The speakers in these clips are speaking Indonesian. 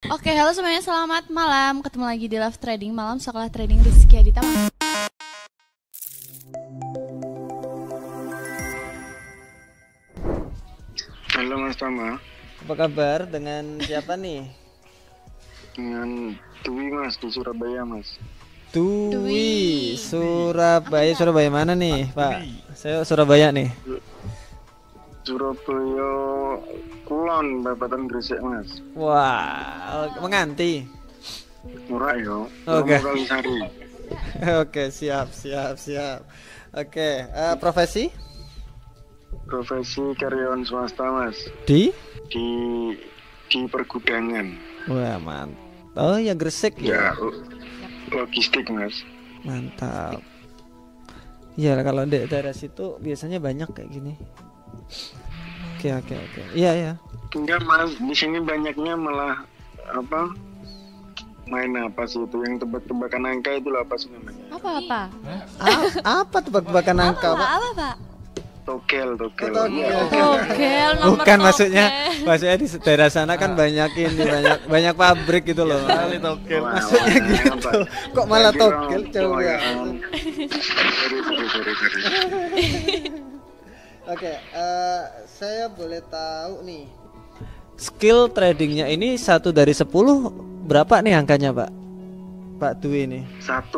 Oke, halo semuanya, selamat malam. Ketemu lagi di Love Trading, malam sekolah trading Rizky Adita. Halo Mas Tama. Apa kabar? Dengan siapa nih? Dengan Dwi Mas di Surabaya Mas. Dwi, Surabaya. Surabaya mana nih, Pak? Saya Surabaya nih. Surabaya Kulon, Babatan Gresik Mas. Wah, menganti. Murah yo. Oke. Kalisari. Oke, siap. Oke, profesi? Profesi karyawan swasta Mas. Di? Di pergudangan. Wah, mantap. Oh ya, Gresik ya. Logistik Mas. Mantap. Ya, kalau di daerah situ biasanya banyak kayak gini. Oke. Iya. Enggak Mas, di sini banyaknya malah apa? Main apa sih itu yang tebak-tebakan angka itu apa sih namanya? Apa? Apa tebak-tebakan angka, Pak? Apa, Pak? Togel. Togel. Togel, nomor Bukan togel. maksudnya di daerah sana kan banyak banyak pabrik gitu loh. Kali togel. Maksudnya gitu. Kok malah togel coba. Sorry. Oke, saya boleh tahu nih. Skill tradingnya ini 1 dari 10 berapa nih angkanya, Pak? Pak Dwi ini. 1.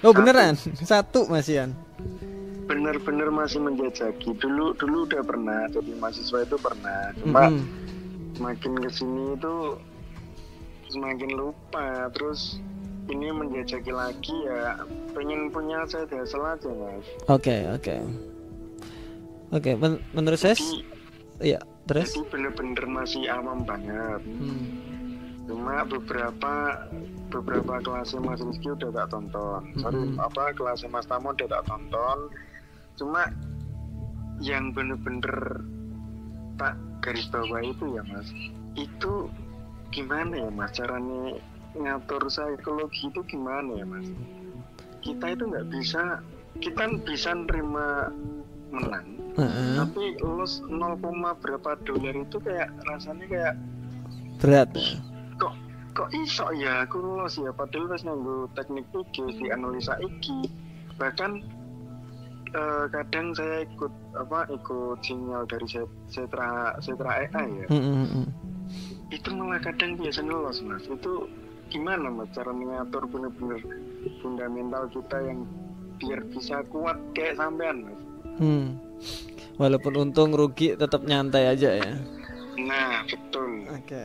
Oh, beneran? 1 Masian. Bener-bener masih menjajaki. Dulu udah pernah jadi mahasiswa itu pernah. Cuma semakin kesini itu semakin lupa. Terus ini menjajaki lagi ya. Pengen punya side hustle aja Mas. Oke. Menurut saya iya, terus? Jadi bener-bener masih awam banget. Cuma beberapa kelasnya Mas Rizky udah tak tonton. Kelasnya Mas Tamo udah tak tonton. Cuma yang bener-bener tak garis bawah itu ya Mas, itu gimana ya Mas caranya ngatur psikologi itu gimana ya Mas? Kita itu kita bisa nerima menang, tapi loss 0, berapa dolar itu kayak rasanya kayak berat. Kok iso ya aku loss ya, padahal wis nganggo teknik iki, dianalisa iki. Bahkan kadang saya ikut sinyal dari Setra AI ya. Itu malah kadang biasa loss Mas. Itu gimana Mas cara mengatur bener-bener fundamental kita yang biar bisa kuat kayak sampean Mas? Walaupun untung rugi tetap nyantai aja ya. Nah, betul. Oke.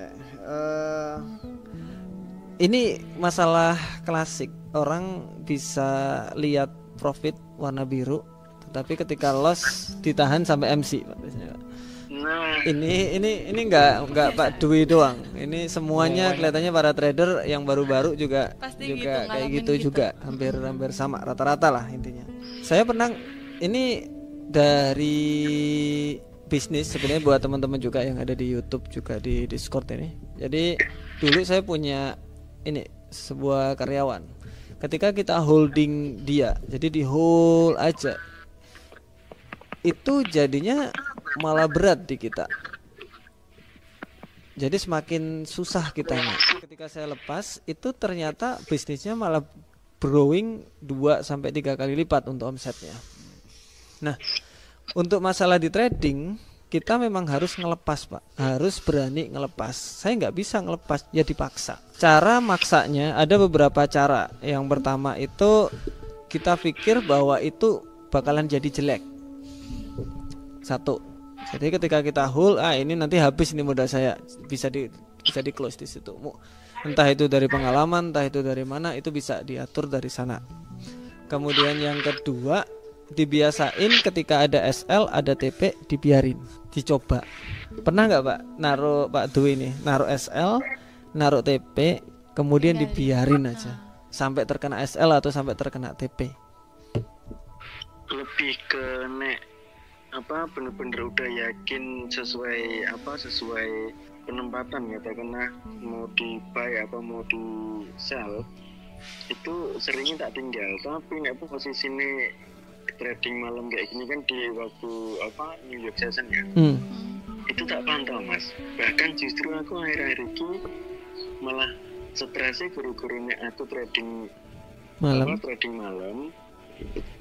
Ini masalah klasik. Orang bisa lihat profit warna biru, tetapi ketika loss ditahan sampai MC, Pak, biasanya, Pak. Nah, ini enggak Pak Dwi doang. Ini semuanya kelihatannya para trader yang baru-baru juga Pasti kayak gitu juga, hampir sama rata-rata lah intinya. Saya pernah ini dari bisnis sebenarnya buat teman-teman juga yang ada di YouTube juga di Discord ini. Jadi dulu saya punya ini sebuah karyawan. Ketika kita holding dia, jadi di hold aja, itu jadinya malah berat di kita. Jadi semakin susah kitanya. Ketika saya lepas, itu ternyata bisnisnya malah growing 2-3 kali lipat untuk omsetnya. Nah, untuk masalah di trading, kita memang harus ngelepas, Pak. Harus berani ngelepas. Saya nggak bisa ngelepas, ya dipaksa. Cara maksanya ada beberapa cara. Yang pertama itu kita pikir bahwa itu bakalan jadi jelek. 1. Jadi ketika kita hold, ini nanti habis ini modal saya, bisa di close di situ. Entah itu dari pengalaman, entah itu dari mana, itu bisa diatur dari sana. Kemudian yang kedua, dibiasain ketika ada SL, ada TP, dibiarin, dicoba. Pernah nggak Pak naruh Pak Dwi ini, naruh SL, naruh TP, kemudian dibiarin aja sampai terkena SL atau sampai terkena TP? Lebih ke bener-bener udah yakin sesuai penempatan ya, katakanlah mau di buy apa mau di sell, itu seringnya tak tinggal. Tapi nek posisi ini trading malam kayak gini kan di waktu New York Session ya, itu tak pantau Mas. Bahkan justru aku akhir-akhir ini malah stresnya guru-gurunya aku trading Malam. trading malam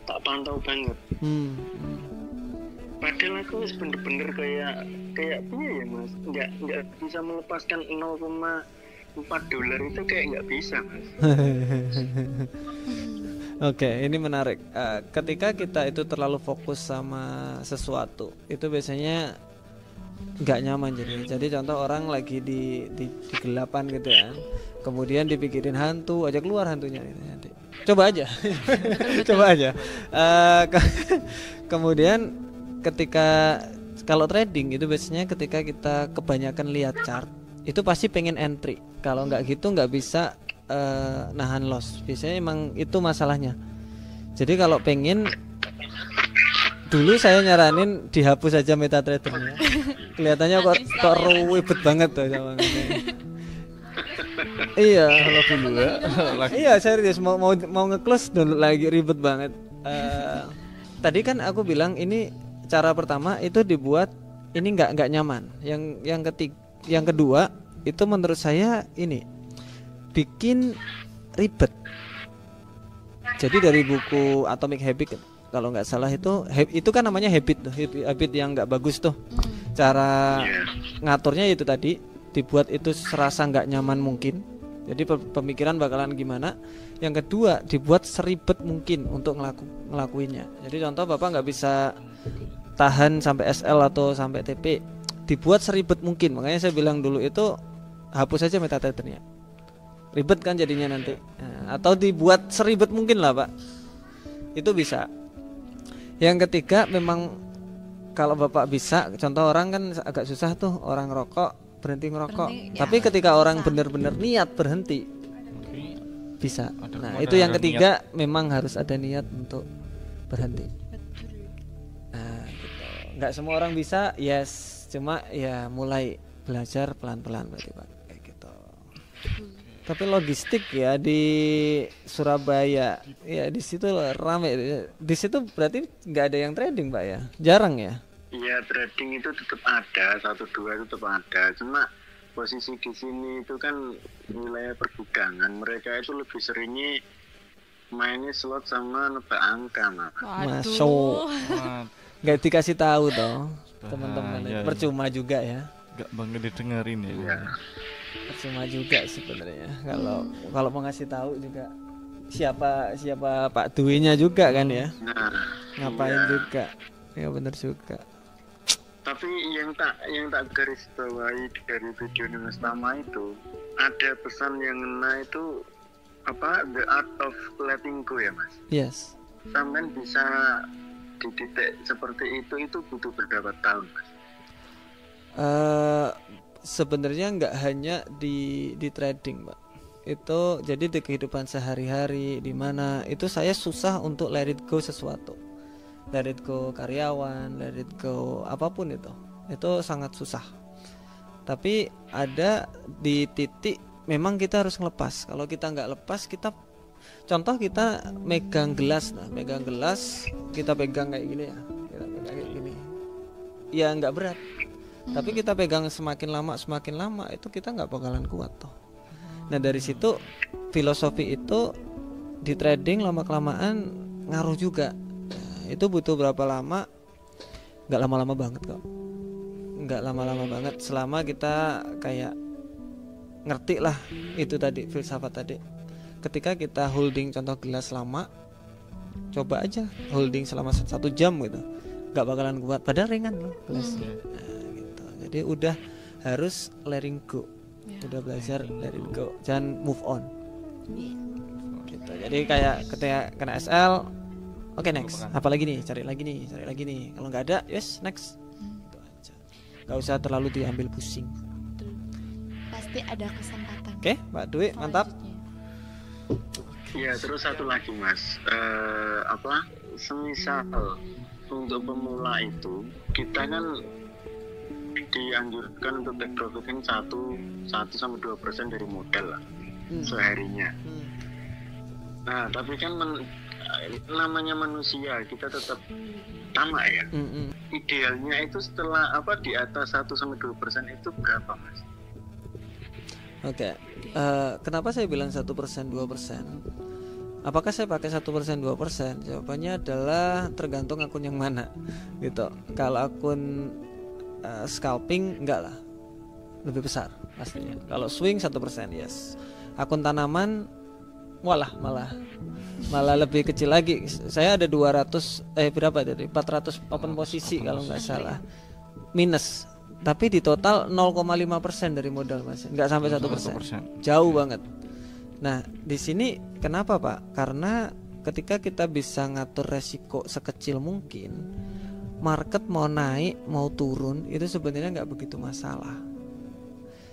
tak pantau banget. Padahal aku bener-bener kayak piye ya mas, nggak bisa melepaskan 0,4 dolar itu kayak nggak bisa mas. Oke, ini menarik. Ketika kita itu terlalu fokus sama sesuatu, itu biasanya nggak nyaman jadi contoh orang lagi di kegelapan gitu ya, kemudian dipikirin hantu, aja keluar hantunya gitu, nanti coba aja. Coba aja. Kemudian ketika kalau trading itu biasanya ketika kita kebanyakan lihat chart itu pasti pengen entry, kalau nggak gitu nggak bisa nahan loss, biasanya emang itu masalahnya. Jadi kalau pengen, dulu saya nyaranin dihapus aja MetaTrader-nya. Kelihatannya kok ribet banget tuh sama iya, Kalau dulu ya. iya serius mau nge-close dulu lagi ribet banget. Tadi kan aku bilang ini cara pertama itu dibuat ini nggak nyaman. Yang kedua itu menurut saya ini bikin ribet. Jadi dari buku Atomic Habit kalau nggak salah itu kan namanya habit yang nggak bagus tuh. Cara ngaturnya itu tadi dibuat itu serasa nggak nyaman mungkin. Jadi pemikiran bakalan gimana. Yang kedua dibuat seribet mungkin untuk ngelakuinnya. Jadi contoh Bapak nggak bisa tahan sampai SL atau sampai TP, dibuat seribet mungkin. Makanya saya bilang dulu itu hapus aja MetaTrader-nya. Ribet kan jadinya nanti. Atau dibuat seribet mungkin lah Pak. Itu bisa. Yang ketiga memang kalau Bapak bisa, contoh orang kan agak susah tuh, orang rokok berhenti ngerokok. Tapi ketika orang benar-benar niat berhenti bisa. Nah, itu yang ketiga memang harus ada niat untuk berhenti. Nah, gitu. Nggak semua orang bisa, yes. Cuma ya mulai belajar pelan-pelan berarti Pak. Kayak gitu. Tapi logistik ya di Surabaya, ya di situ rame. Di situ berarti nggak ada yang trading Pak ya? Jarang ya? Iya, trading itu tetap ada, 1-2 tetap ada. Cuma posisi di sini itu kan wilayah pergudangan. Mereka itu lebih seringnya mainnya slot sama nebak angka, Mas. Masuk. Nggak dikasih tahu toh teman-teman. Percuma juga ya. Nggak banget didengerin ya. Percuma juga sebenarnya. Kalau mau ngasih tahu juga siapa Pak Dwi-nya juga kan ya. Nah, ngapain juga. Ya benar juga. Tapi yang tak garis bawahi dari video Mas Tama itu ada pesan yang ngena itu apa, the art of letting go ya Mas. Yes. Sampai bisa di titik seperti itu butuh berapa tahun Mas? Sebenarnya nggak hanya di trading Pak. Itu jadi di kehidupan sehari-hari di mana itu saya susah untuk let it go sesuatu. Let it go karyawan, let it go apapun itu sangat susah. Tapi ada di titik memang kita harus ngelepas. Kalau kita nggak lepas, contoh kita megang gelas, kita pegang kayak gini ya, kita pegang kayak gini, ya nggak berat. Tapi kita pegang semakin lama itu kita nggak bakalan kuat toh. Nah dari situ filosofi itu di trading lama kelamaan ngaruh juga. Itu butuh berapa lama? Nggak lama-lama banget kok. Nggak lama-lama banget selama kita kayak ngerti lah itu tadi filsafat tadi. Ketika kita holding contoh gelas lama, coba aja holding selama 1 jam gitu, nggak bakalan kuat. Padahal ringan loh gelasnya. Nah, gitu. Jadi udah harus letting go. Udah belajar letting go, jangan move on. Gitu. Jadi kayak ketika kena SL, oke, next. Apalagi nih, cari lagi nih. Kalau nggak ada, yes, next. Itu aja. Nggak usah terlalu diambil pusing. Pasti ada kesempatan. Oke, Mbak Dwi, mantap. Iya, terus satu lagi Mas, semisal untuk pemula itu kita kan dianjurkan untuk take profit kan 1-2% dari modal lah seharinya. Nah, tapi kan namanya manusia kita tetap tamak ya. Idealnya itu setelah di atas 1-2% itu berapa Mas? Oke. Kenapa saya bilang 1%, 2%? Apakah saya pakai 1%, 2%? Jawabannya adalah tergantung akun yang mana, gitu. Kalau akun scalping enggak lah, lebih besar pastinya. Kalau swing 1%, yes. Akun tanaman malah lebih kecil lagi. Saya ada 200 berapa tadi? 400 open posisi kalau nggak salah. Minus. Tapi di total 0,5% dari modal, Mas. Nggak sampai 1%. Jauh banget. Nah, di sini kenapa, Pak? Karena ketika kita bisa ngatur resiko sekecil mungkin, market mau naik mau turun itu sebenarnya nggak begitu masalah.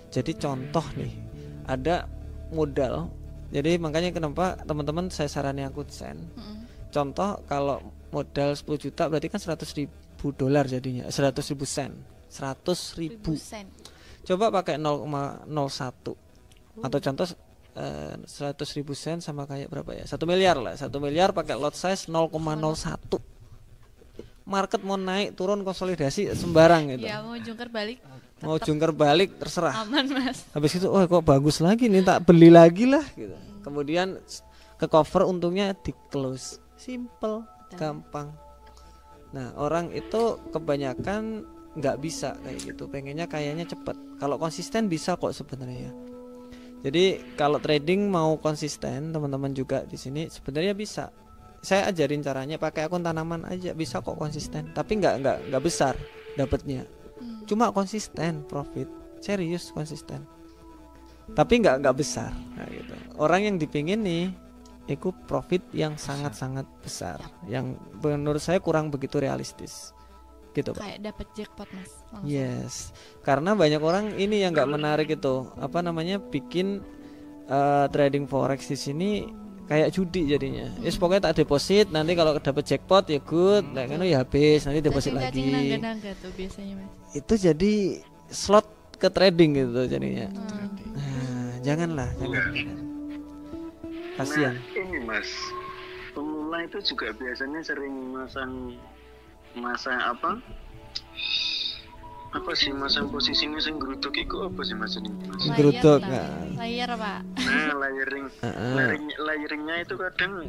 Jadi contoh nih, ada modal. Jadi makanya kenapa teman-teman saya saranin akun sen. Contoh kalau modal 10 juta berarti kan 100.000 dolar jadinya, 100.000 sen. 100.000 sen. Coba pakai 0,01 atau contoh 100.000 sen sama kayak berapa ya? 1 miliar lah. 1 miliar pakai lot size 0,01. Market mau naik turun konsolidasi sembarang gitu. Ya mau jungkir balik. Mau jungkir balik terserah. Aman, Mas. Habis itu, oh kok bagus lagi nih, tak beli lagi lah gitu. Kemudian ke cover untungnya di close. Simple, gampang. Nah, orang itu kebanyakan nggak bisa kayak gitu. Pengennya kayaknya cepet. Kalau konsisten bisa kok sebenarnya. Jadi kalau trading mau konsisten, teman-teman juga di sini sebenarnya bisa. Saya ajarin caranya pakai akun tanaman aja bisa kok konsisten. Tapi nggak besar dapatnya. Cuma konsisten profit, serius konsisten. Tapi nggak besar. Nah, gitu. Orang yang dipingin nih, itu profit yang sangat-sangat besar, yang menurut saya kurang begitu realistis. Gitu, Pak. Kayak dapat jackpot, Mas. Langsung. Yes, karena banyak orang ini yang nggak menarik itu, apa namanya, bikin trading forex di sini kayak judi jadinya. Yes, pokoknya tak deposit, nanti kalau dapat jackpot ya good, nah kan ya habis, nanti deposit lagi. Nangga-nangga tuh biasanya, Mas. Itu jadi slot ke trading gitu jadinya. Nah, jangan. Kasihan. Nah, ini Mas, pemula itu juga biasanya sering masang apa sih, masang posisinya sing geruduk itu apa sih Mas ini? Geruduk layar, Pak. Nah, layeringnya itu kadang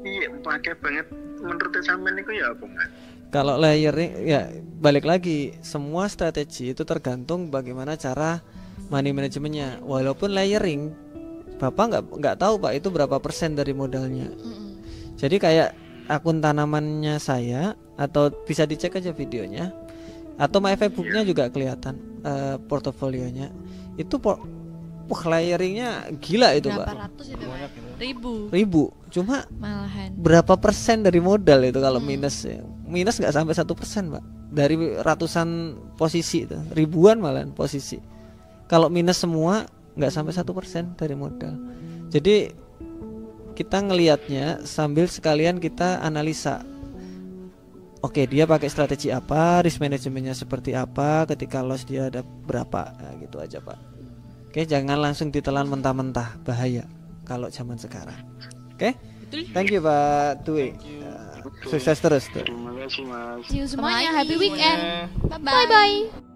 iya pakai banget. Menurut sampean itu ya apa, Mas? Kalau layering ya balik lagi, semua strategi itu tergantung bagaimana cara money manajemennya. Walaupun layering, Bapak nggak tahu Pak itu berapa persen dari modalnya. Jadi kayak akun tanamannya saya, atau bisa dicek aja videonya, atau my Facebook-nya juga kelihatan portofolionya. Itu layeringnya gila itu berapa Pak. Ratus itu, Pak? Ribu. Cuma malahan berapa persen dari modal itu kalau minus ya? Minus nggak sampai 1%, Pak. Dari ratusan posisi itu, ribuan malahan posisi. Kalau minus semua nggak sampai 1% dari modal. Jadi kita ngelihatnya sambil sekalian kita analisa. Oke, dia pakai strategi apa, risk manajemennya seperti apa, ketika loss dia ada berapa, nah, gitu aja Pak. Oke, jangan langsung ditelan mentah-mentah, bahaya kalau zaman sekarang. Oke, thank you Pak Dwi. Sukses terus tuh. Terima kasih Mas. See you semuanya, happy weekend. Bye bye.